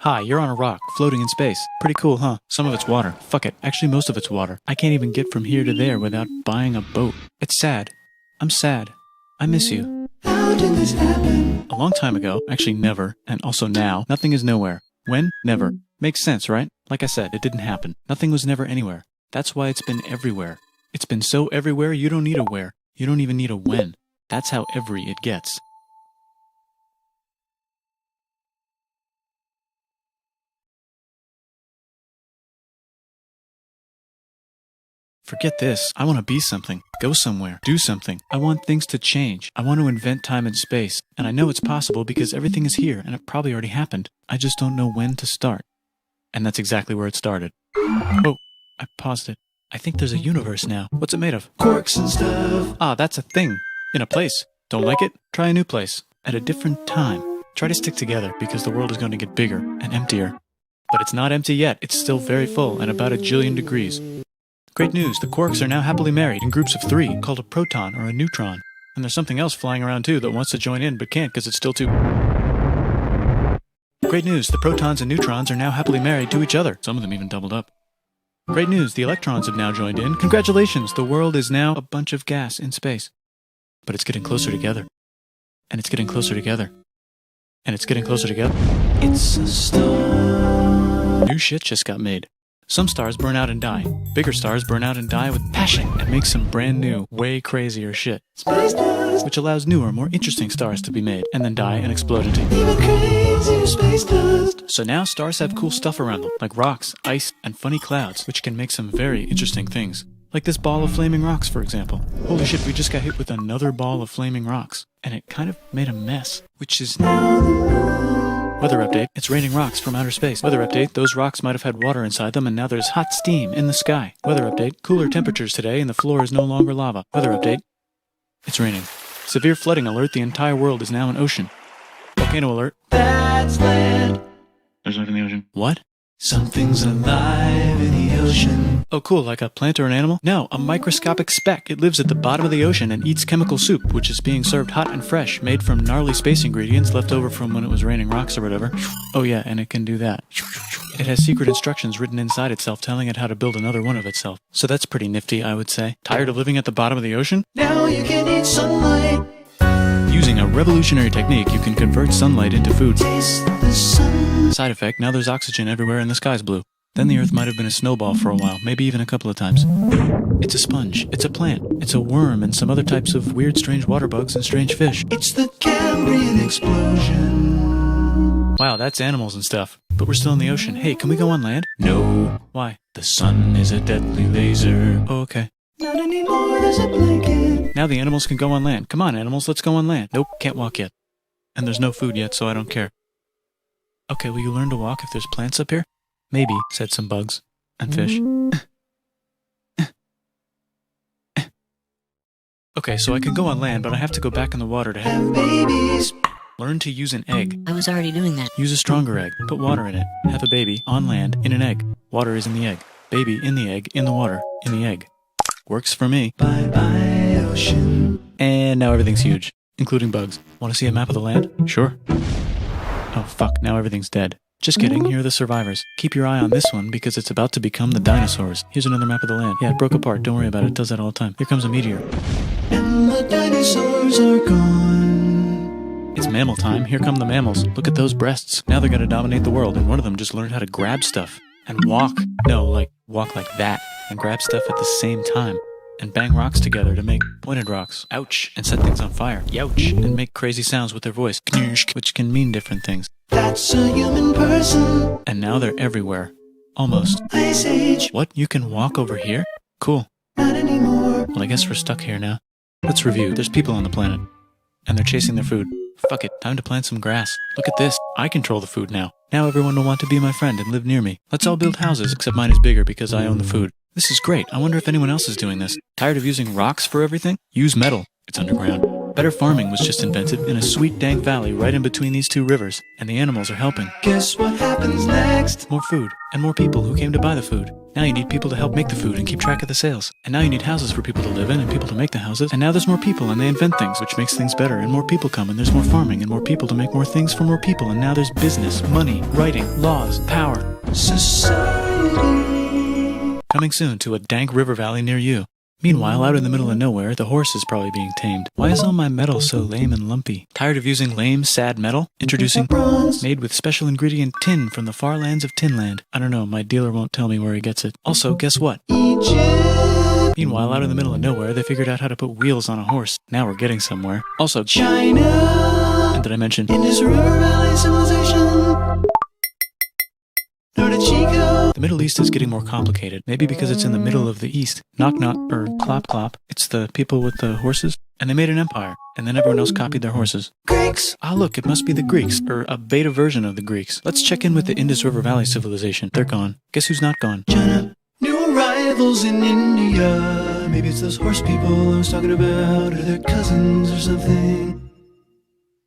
Hi, you're on a rock, floating in space. Pretty cool, huh? Some of it's water. Fuck it. Actually, most of it's water. I can't even get from here to there without buying a boat. It's sad. I'm sad. I miss you. How did this happen? A long time ago, actually never, and also now, nothing is nowhere. When? Never. Makes sense, right? Like I said, it didn't happen. Nothing was never anywhere. That's why it's been everywhere. It's been so everywhere you don't need a where. You don't even need a when. That's how every it gets. Forget this. I want to be something. Go somewhere. Do something. I want things to change. I want to invent time and space. And I know it's possible because everything is here and it probably already happened. I just don't know when to start. And that's exactly where it started. Oh, I paused it. I think there's a universe now. What's it made of? Quarks and stuff. Ah, that's a thing. In a place. Don't like it? Try a new place. At a different time. Try to stick together because the world is going to get bigger and emptier. But it's not empty yet. It's still very full and about 1 jillion degrees. Great news, the quarks are now happily married in groups of 3, called a proton or a neutron. And there's something else flying around too that wants to join in but can't because it's still too... Great news, the protons and neutrons are now happily married to each other. Some of them even doubled up. Great news, the electrons have now joined in. Congratulations, the world is now a bunch of gas in space. But it's getting closer together. And it's getting closer together. And it's getting closer together. It's a star. New shit just got made. Some stars burn out and die. Bigger stars burn out and die with passion and make some brand new, way crazier shit. Space dust. Which allows newer, more interesting stars to be made and then die and explode into. Even crazier space dust. So now stars have cool stuff around them, like rocks, ice, and funny clouds, which can make some very interesting things. Like this ball of flaming rocks, for example. Holy shit, we just got hit with another ball of flaming rocks. And it kind of made a mess, which is now the moon. Weather update, it's raining rocks from outer space. Weather update, those rocks might have had water inside them and now there's hot steam in the sky. Weather update, cooler temperatures today and the floor is no longer lava. Weather update, it's raining. Severe flooding alert, the entire world is now an ocean. Volcano alert. That's land. There's life in the ocean. What? Something's alive in the ocean. Oh cool, like a plant or an animal? No, a microscopic speck. It lives at the bottom of the ocean and eats chemical soup, which is being served hot and fresh, made from gnarly space ingredients left over from when it was raining rocks or whatever. Oh yeah, and it can do that. It has secret instructions written inside itself telling it how to build another one of itself. So that's pretty nifty, I would say. Tired of living at the bottom of the ocean? Now you can eat sunlight. Using a revolutionary technique, you can convert sunlight into food. Taste the sun. Side effect, now there's oxygen everywhere and the sky's blue. Then the Earth might have been a snowball for a while, maybe even a couple of times. It's a sponge, it's a plant, it's a worm and some other types of weird strange water bugs and strange fish. It's the Cambrian explosion. Wow, that's animals and stuff. But we're still in the ocean. Hey, can we go on land? No. Why? The sun is a deadly laser. Oh, okay. Not anymore, there's a blanket. Now the animals can go on land. Come on, animals, let's go on land. Nope, can't walk yet. And there's no food yet, so I don't care. Okay, will you learn to walk if there's plants up here? Maybe, said some bugs. And fish. Okay, so I can go on land, but I have to go back in the water to Have babies. learn to use an egg. I was already doing that. Use a stronger egg. Put water in it. Have a baby on land in an egg. Water is in the egg. Baby in the egg, in the water, in the egg. Works for me. Bye bye, ocean. And now everything's huge, including bugs. Want to see a map of the land? Sure. Oh fuck, now everything's dead. Just kidding, here are the survivors. Keep your eye on this one because it's about to become the dinosaurs. Here's another map of the land. Yeah, it broke apart, don't worry about it, it does that all the time. Here comes a meteor. And the dinosaurs are gone. It's mammal time, here come the mammals. Look at those breasts. Now they're gonna dominate the world, and one of them just learned how to grab stuff. And walk. No, like, walk like that. And grab stuff at the same time. And bang rocks together to make pointed rocks. Ouch. And set things on fire. Youch. And make crazy sounds with their voice. Knirsch, which can mean different things. That's a human person. And now they're everywhere. Almost. Ice Age. What? You can walk over here? Cool. Not anymore. Well, I guess we're stuck here now. Let's review. There's people on the planet. And they're chasing their food. Fuck it. Time to plant some grass. Look at this. I control the food now. Now everyone will want to be my friend and live near me. Let's all build houses, except mine is bigger because I own the food. This is great. I wonder if anyone else is doing this. Tired of using rocks for everything? Use metal. It's underground. Better farming was just invented in a sweet dank valley right in between these two rivers, and the animals are helping. Guess what happens next? More food, and more people who came to buy the food. Now you need people to help make the food and keep track of the sales. And now you need houses for people to live in and people to make the houses. And now there's more people and they invent things, which makes things better. And more people come and there's more farming and more people to make more things for more people. And now there's business, money, writing, laws, power. Society. Coming soon to a dank river valley near you. Meanwhile, out in the middle of nowhere, the horse is probably being tamed. Why is all my metal so lame and lumpy? Tired of using lame, sad metal? Introducing bronze, made with special ingredient tin from the far lands of Tinland. I don't know, my dealer won't tell me where he gets it. Also, guess what? Egypt. Meanwhile, out in the middle of nowhere, they figured out how to put wheels on a horse. Now we're getting somewhere. Also, China. And did I mention Indus River Valley Civilization. Chico. The Middle East is getting more complicated, maybe because it's in the middle of the East. Knock knock, or clop clop. It's the people with the horses. And they made an empire, and then everyone else copied their horses. Greeks. Ah, look, it must be the Greeks, or a beta version of the Greeks. Let's check in with the Indus River Valley civilization. They're gone. Guess who's not gone? China. New arrivals in India. Maybe it's those horse people I was talking about, or their cousins or something.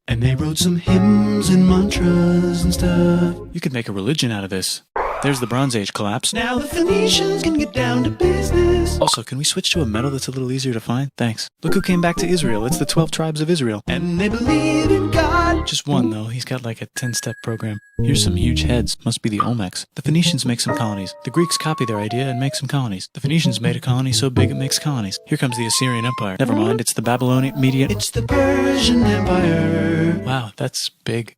And they wrote some hymns and mantras and stuff. You could make a religion out of this. There's the Bronze Age collapse. Now the Phoenicians can get down to business. Also, can we switch to a metal that's a little easier to find? Thanks. Look who came back to Israel. It's the 12 tribes of Israel. And they believe in God. Just one, though. He's got like a 10-step program. Here's some huge heads. Must be the Olmecs. The Phoenicians make some colonies. The Greeks copy their idea and make some colonies. The Phoenicians made a colony so big it makes colonies. Here comes the Assyrian Empire. Never mind, it's the Babylonian Median. It's the Persian Empire. Wow, that's big.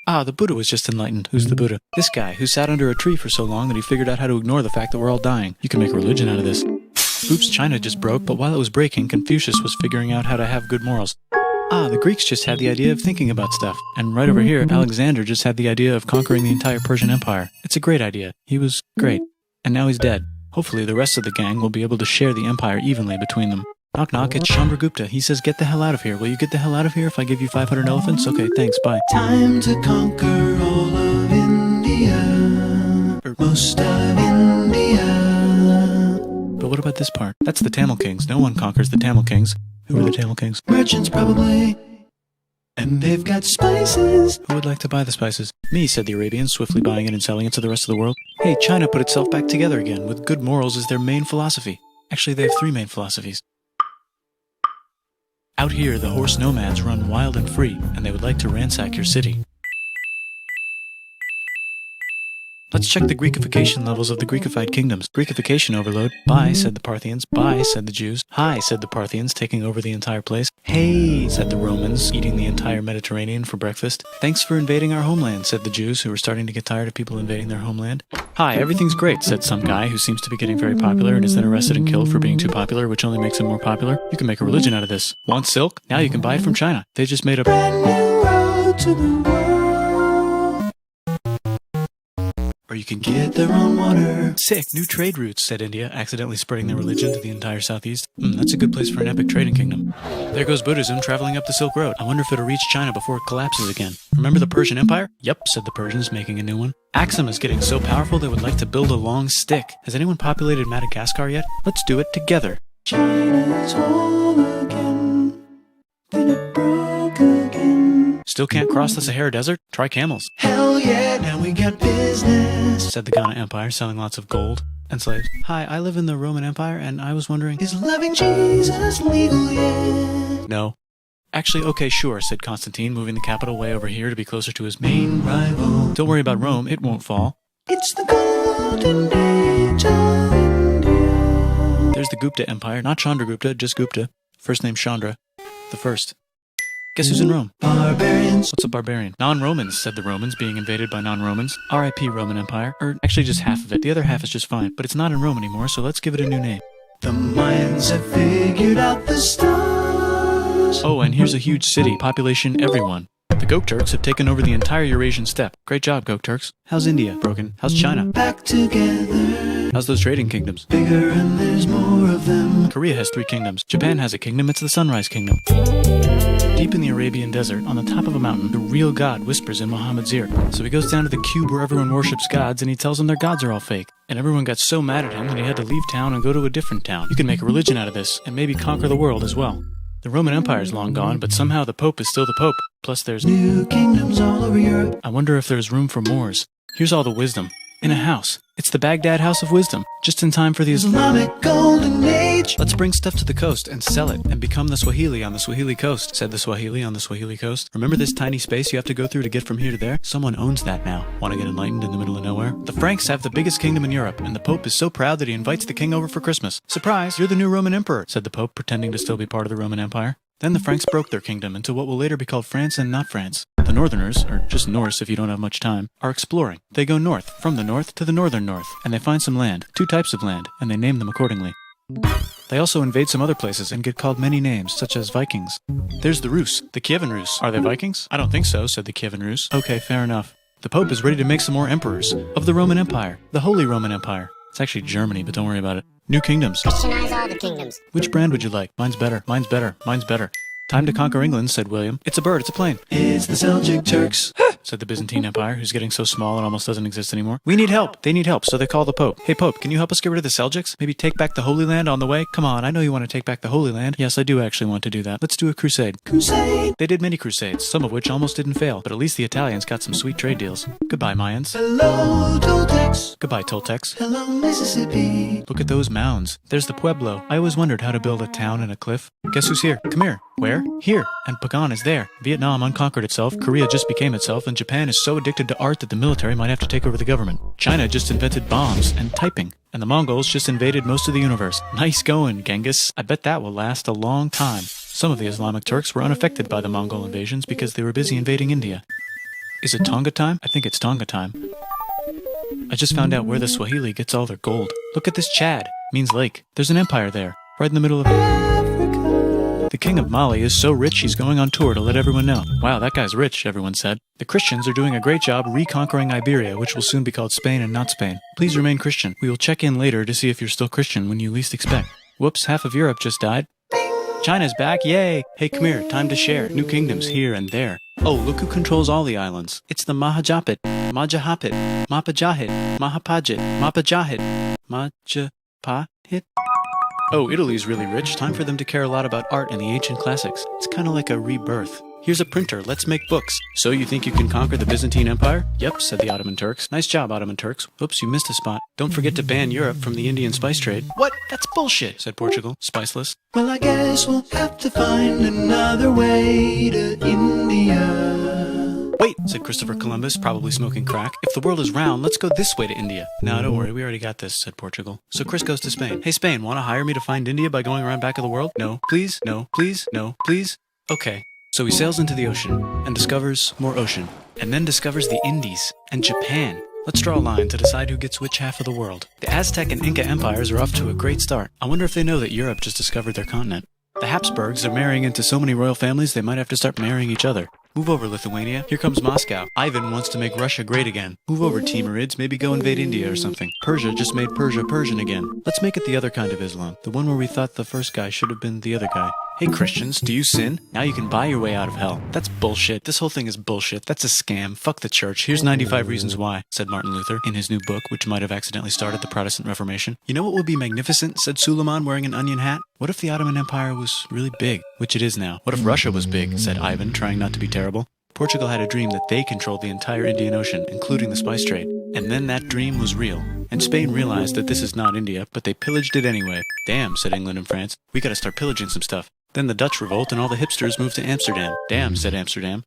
Ah, the Buddha was just enlightened. Who's the Buddha? This guy, who sat under a tree for so long that he figured out how to ignore the fact that we're all dying. You can make a religion out of this. Oops, China just broke, but while it was breaking, Confucius was figuring out how to have good morals. Ah, the Greeks just had the idea of thinking about stuff. And right over here, Alexander just had the idea of conquering the entire Persian Empire. It's a great idea. He was great. And now he's dead. Hopefully the rest of the gang will be able to share the empire evenly between them. Knock knock, it's Chandragupta. He says, get the hell out of here. Will you get the hell out of here if I give you 500 elephants? Okay, thanks, bye. Time to conquer all of India. Or most of India. But what about this part? That's the Tamil Kings. No one conquers the Tamil Kings. Who are the Tamil Kings? Merchants, probably. And they've got spices. Who would like to buy the spices? Me, said the Arabians, swiftly buying it and selling it to the rest of the world. Hey, China put itself back together again, with good morals as their main philosophy. Actually, they have 3 main philosophies. Out here, the horse nomads run wild and free, and they would like to ransack your city. Let's check the Greekification levels of the Greekified kingdoms. Greekification overload. Bye, said the Parthians. Bye, said the Jews. Hi, said the Parthians, taking over the entire place. Hey, said the Romans, eating the entire Mediterranean for breakfast. Thanks for invading our homeland, said the Jews, who were starting to get tired of people invading their homeland. Hi, everything's great, said some guy who seems to be getting very popular and is then arrested and killed for being too popular, which only makes him more popular. You can make a religion out of this. Want silk? Now you can buy it from China. They just made a Brand new road to the world. Or you can get their own water. Sick, new trade routes, said India, accidentally spreading their religion to the entire southeast. That's a good place for an epic trading kingdom. There goes Buddhism traveling up the Silk Road. I wonder if it'll reach China before it collapses again. Remember the Persian Empire? Yep, said the Persians, making a new one. Axum is getting so powerful they would like to build a long stick. Has anyone populated Madagascar yet? Let's do it together. China's home again. Then it broke again. Still can't cross the Sahara Desert? Try camels. Hell yeah, now we got business. Said the Ghana Empire, selling lots of gold and slaves. Hi, I live in the Roman Empire, and I was wondering... Is loving Jesus legal yet? No. Actually, okay, sure, said Constantine, moving the capital way over here to be closer to his main rival. Don't worry about Rome, it won't fall. It's the golden age of India. There's the Gupta Empire, not Chandragupta, just Gupta. First name Chandra. The first. Guess who's in Rome? Barbarians. What's a barbarian? Non-Romans, said the Romans, being invaded by non-Romans. R.I.P. Roman Empire. Or actually just half of it. The other half is just fine. But it's not in Rome anymore, so let's give it a new name. The Mayans have figured out the stars. Oh, and here's a huge city. Population everyone. The Gokturks have taken over the entire Eurasian steppe. Great job, Gokturks. How's India? Broken. How's China? Back together. How's those trading kingdoms? Bigger and there's more of them. Korea has 3 kingdoms. Japan has a kingdom. It's the Sunrise Kingdom. Deep in the Arabian desert, on the top of a mountain, the real God whispers in Muhammad's ear. So he goes down to the cube where everyone worships gods, and he tells them their gods are all fake. And everyone got so mad at him that he had to leave town and go to a different town. You can make a religion out of this, and maybe conquer the world as well. The Roman Empire's long gone, but somehow the Pope is still the Pope. Plus there's New kingdoms all over Europe. I wonder if there's room for Moors. Here's all the wisdom. In a house. It's the Baghdad House of Wisdom. Just in time for the Islamic Golden Age. Let's bring stuff to the coast and sell it and become the Swahili on the Swahili coast, said the Swahili on the Swahili coast. Remember this tiny space you have to go through to get from here to there? Someone owns that now. Want to get enlightened in the middle of nowhere? The Franks have the biggest kingdom in Europe, and the Pope is so proud that he invites the king over for Christmas. Surprise, you're the new Roman emperor, said the Pope, pretending to still be part of the Roman Empire. Then the Franks broke their kingdom into what will later be called France and not France. The Northerners, or just Norse if you don't have much time, are exploring. They go north, from the north to the northern north, and they find some land, 2 types of land, and they name them accordingly. They also invade some other places and get called many names, such as Vikings. There's the Rus, the Kievan Rus. Are they Vikings? I don't think so, said the Kievan Rus. Okay, fair enough. The Pope is ready to make some more emperors of the Roman Empire, the Holy Roman Empire. It's actually Germany, but don't worry about it. New kingdoms. Christianize all the kingdoms. Which brand would you like? Mine's better. Mine's better. Mine's better. Time to conquer England, said William. It's a bird, it's a plane. It's the Seljuk Turks, said the Byzantine Empire, who's getting so small it almost doesn't exist anymore. We need help. They need help, so they call the Pope. Hey, Pope, can you help us get rid of the Seljuks? Maybe take back the Holy Land on the way? Come on, I know you want to take back the Holy Land. Yes, I do actually want to do that. Let's do a crusade. Crusade. They did many crusades, some of which almost didn't fail, but at least the Italians got some sweet trade deals. Goodbye, Mayans. Hello, Toltecs. Goodbye, Toltecs. Hello, Mississippi. Look at those mounds. There's the Pueblo. I always wondered how to build a town in a cliff. Guess who's here? Come here. Where? Here. And Pagan is there. Vietnam unconquered itself, Korea just became itself, and Japan is so addicted to art that the military might have to take over the government. China just invented bombs and typing. And the Mongols just invaded most of the universe. Nice going, Genghis. I bet that will last a long time. Some of the Islamic Turks were unaffected by the Mongol invasions because they were busy invading India. Is it Tonga time? I think it's Tonga time. I just found out where the Swahili gets all their gold. Look at this Chad. Means lake. There's an empire there. Right in the middle of Africa. The king of Mali is so rich he's going on tour to let everyone know. Wow, that guy's rich, everyone said. The Christians are doing a great job reconquering Iberia, which will soon be called Spain and not Spain. Please remain Christian. We will check in later to see if you're still Christian when you least expect. Whoops, half of Europe just died. China's back, yay! Hey, come here, time to share. New kingdoms here and there. Oh, look who controls all the islands. It's the Mahajapit, Majahapit, Mapajahit, Mahapajit, Mapajahit, Majapahit. Oh, Italy's really rich. Time for them to care a lot about art and the ancient classics. It's kind of like a rebirth. Here's a printer, let's make books. So you think you can conquer the Byzantine Empire? Yep, said the Ottoman Turks. Nice job, Ottoman Turks. Oops, you missed a spot. Don't forget to ban Europe from the Indian spice trade. What? That's bullshit, said Portugal, spiceless. Well, I guess we'll have to find another way to India. Wait, said Christopher Columbus, probably smoking crack. If the world is round, let's go this way to India. No, don't worry, we already got this, said Portugal. So Chris goes to Spain. Hey, Spain, want to hire me to find India by going around back of the world? No, please, no, please, no, please. Okay. So he sails into the ocean and discovers more ocean, and then discovers the Indies and Japan. Let's draw a line to decide who gets which half of the world. The Aztec and Inca empires are off to a great start. I wonder if they know that Europe just discovered their continent. The Habsburgs are marrying into so many royal families they might have to start marrying each other. Move over, Lithuania. Here comes Moscow. Ivan wants to make Russia great again. Move over, Timurids. Maybe go invade India or something. Persia just made Persia Persian again. Let's make it the other kind of Islam. The one where we thought the first guy should have been the other guy. Hey Christians, do you sin? Now you can buy your way out of hell. That's bullshit. This whole thing is bullshit. That's a scam. Fuck the church. Here's 95 reasons why, said Martin Luther in his new book, which might have accidentally started the Protestant Reformation. You know what would be magnificent, said Suleiman wearing an onion hat? What if the Ottoman Empire was really big, which it is now? What if Russia was big, said Ivan, trying not to be terrible. Portugal had a dream that they controlled the entire Indian Ocean, including the spice trade. And then that dream was real. And Spain realized that this is not India, but they pillaged it anyway. Damn, said England and France. We gotta start pillaging some stuff. Then the Dutch revolt and all the hipsters moved to Amsterdam. Damn, said Amsterdam.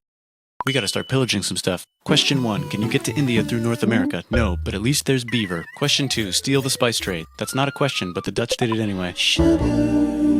We gotta start pillaging some stuff. Question 1, can you get to India through North America? No, but at least there's beaver. Question 2, steal the spice trade. That's not a question, but the Dutch did it anyway.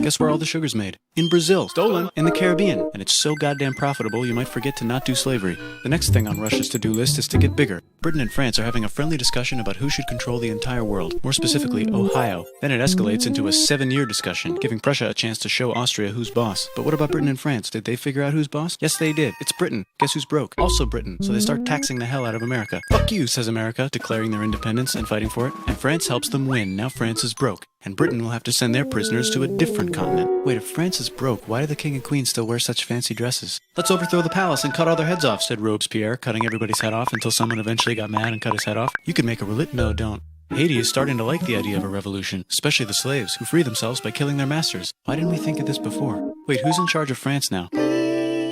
Guess where all the sugar's made? In Brazil. Stolen. In the Caribbean. And it's so goddamn profitable you might forget to not do slavery. The next thing on Russia's to-do list is to get bigger. Britain and France are having a friendly discussion about who should control the entire world, more specifically Ohio. Then it escalates into a 7-year discussion, giving Prussia a chance to show Austria who's boss. But what about Britain and France? Did they figure out who's boss? Yes, they did. It's Britain. Guess who's broke? Also Britain. So they start taxing the hell out of America. Fuck you, says America, declaring their independence and fighting for it. And France helps them win. Now France is broke. And Britain will have to send their prisoners to a different continent. Wait, if France is broke, why do the king and queen still wear such fancy dresses? Let's overthrow the palace and cut all their heads off, said Robespierre, cutting everybody's head off until someone eventually got mad and cut his head off. You could make a religion. No, don't. Haiti is starting to like the idea of a revolution, especially the slaves, who free themselves by killing their masters. Why didn't we think of this before? Wait, who's in charge of France now?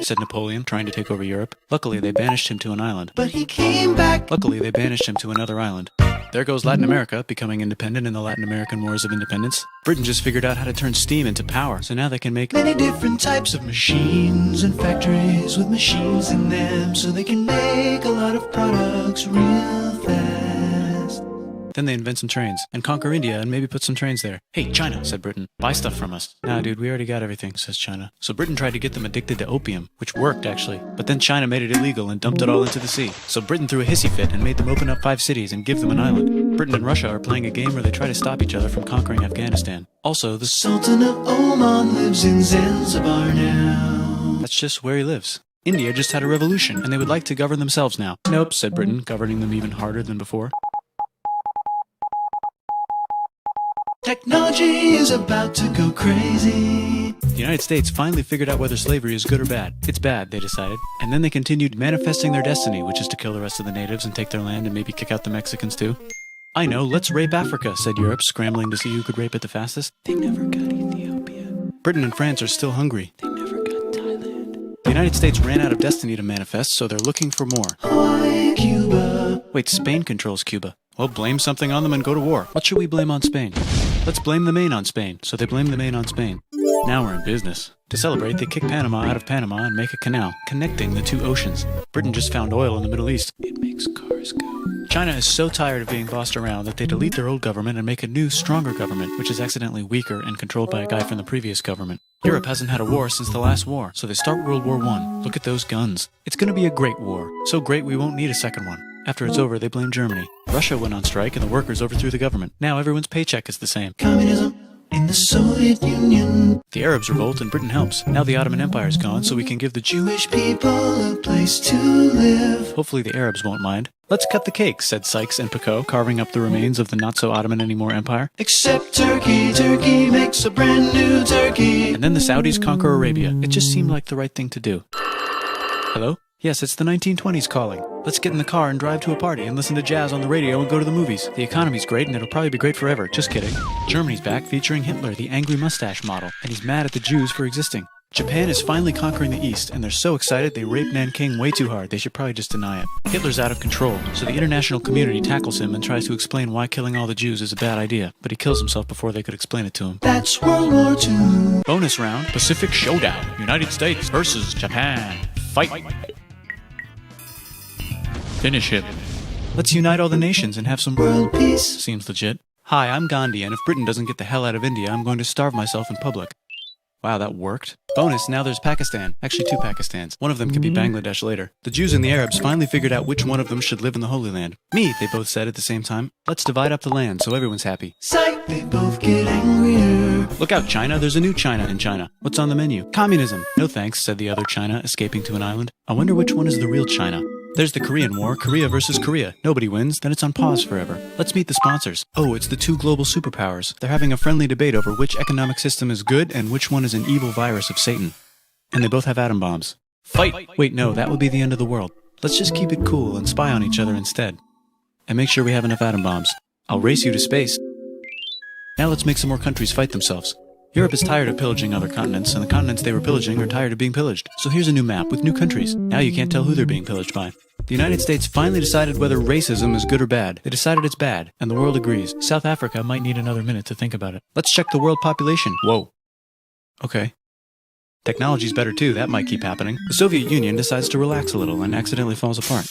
Said Napoleon, trying to take over Europe. Luckily, they banished him to an island. But he came back. Luckily, they banished him to another island. There goes Latin America, becoming independent in the Latin American Wars of Independence. Britain just figured out how to turn steam into power, so now they can make Many different types of machines and factories with machines in them, so they can make a lot of products real fast. Then they invent some trains, and conquer India and maybe put some trains there. Hey, China, said Britain, buy stuff from us. Nah, dude, we already got everything, says China. So Britain tried to get them addicted to opium, which worked, actually. But then China made it illegal and dumped it all into the sea. So Britain threw a hissy fit and made them open up 5 cities and give them an island. Britain and Russia are playing a game where they try to stop each other from conquering Afghanistan. Also, the Sultan of Oman lives in Zanzibar now. That's just where he lives. India just had a revolution, and they would like to govern themselves now. Nope, said Britain, governing them even harder than before. Technology is about to go crazy. The United States finally figured out whether slavery is good or bad. It's bad, they decided. And then they continued manifesting their destiny, which is to kill the rest of the natives and take their land and maybe kick out the Mexicans too. I know, let's rape Africa, said Europe, scrambling to see who could rape it the fastest. They never got Ethiopia. Britain and France are still hungry. They never got Thailand. The United States ran out of destiny to manifest, so they're looking for more. Hawaii, Cuba. Wait, Spain controls Cuba. Well, blame something on them and go to war. What should we blame on Spain? Let's blame the Maine on Spain. So they blame the Maine on Spain. Now we're in business. To celebrate, they kick Panama out of Panama and make a canal, connecting the 2 oceans. Britain just found oil in the Middle East. It makes cars go. China is so tired of being bossed around that they delete their old government and make a new, stronger government, which is accidentally weaker and controlled by a guy from the previous government. Europe hasn't had a war since the last war, so they start World War I. Look at those guns. It's gonna be a great war. So great we won't need a second one. After it's over, they blame Germany. Russia went on strike and the workers overthrew the government. Now everyone's paycheck is the same. Communism in the Soviet Union. The Arabs revolt and Britain helps. Now the Ottoman Empire's gone, so we can give the Jewish people a place to live. Hopefully the Arabs won't mind. Let's cut the cake, said Sykes and Picot, carving up the remains of the not-so-Ottoman-anymore empire. Except Turkey. Turkey makes a brand new Turkey. And then the Saudis conquer Arabia. It just seemed like the right thing to do. Hello? Yes, it's the 1920s calling. Let's get in the car and drive to a party and listen to jazz on the radio and go to the movies. The economy's great and it'll probably be great forever. Just kidding. Germany's back featuring Hitler, the angry mustache model, and he's mad at the Jews for existing. Japan is finally conquering the East, and they're so excited they rape Nanking way too hard. They should probably just deny it. Hitler's out of control, so the international community tackles him and tries to explain why killing all the Jews is a bad idea, but he kills himself before they could explain it to him. That's World War II. Bonus round, Pacific Showdown. United States versus Japan. Fight. Finish him. Let's unite all the nations and have some World peace. Seems legit. Hi, I'm Gandhi, and if Britain doesn't get the hell out of India, I'm going to starve myself in public. Wow, that worked. Bonus, now there's Pakistan. Actually, 2 Pakistans. One of them could be Bangladesh later. The Jews and the Arabs finally figured out which one of them should live in the Holy Land. Me, they both said at the same time. Let's divide up the land so everyone's happy. Psych, they both get angrier. Look out, China. There's a new China in China. What's on the menu? Communism. No thanks, said the other China, escaping to an island. I wonder which one is the real China. There's the Korean War, Korea versus Korea. Nobody wins, then it's on pause forever. Let's meet the sponsors. Oh, it's the 2 global superpowers. They're having a friendly debate over which economic system is good and which one is an evil virus of Satan. And they both have atom bombs. Fight! Wait, no, that would be the end of the world. Let's just keep it cool and spy on each other instead. And make sure we have enough atom bombs. I'll race you to space. Now let's make some more countries fight themselves. Europe is tired of pillaging other continents, and the continents they were pillaging are tired of being pillaged. So here's a new map with new countries. Now you can't tell who they're being pillaged by. The United States finally decided whether racism is good or bad. They decided it's bad, and the world agrees. South Africa might need another minute to think about it. Let's check the world population. Whoa. Okay. Technology's better too, that might keep happening. The Soviet Union decides to relax a little and accidentally falls apart.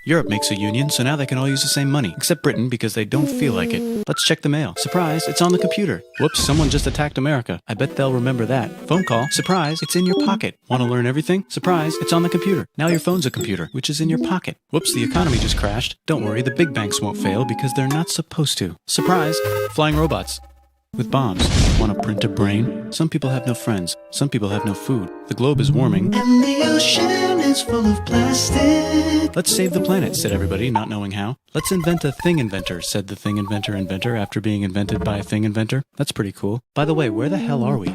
Europe makes a union, so now they can all use the same money, except Britain because they don't feel like it. Let's check the mail. Surprise, it's on the computer. Whoops, someone just attacked America. I bet they'll remember that. Phone call. Surprise, it's in your pocket. Want to learn everything? Surprise, it's on the computer. Now your phone's a computer, which is in your pocket. Whoops, the economy just crashed. Don't worry, the big banks won't fail because they're not supposed to. Surprise, flying robots. With bombs. Want to print a brain? Some people have no friends. Some people have no food. The globe is warming. And the ocean is full of plastic. Let's save the planet, said everybody, not knowing how. Let's invent a thing inventor, said the thing inventor after being invented by a thing inventor. That's pretty cool. By the way, where the hell are we?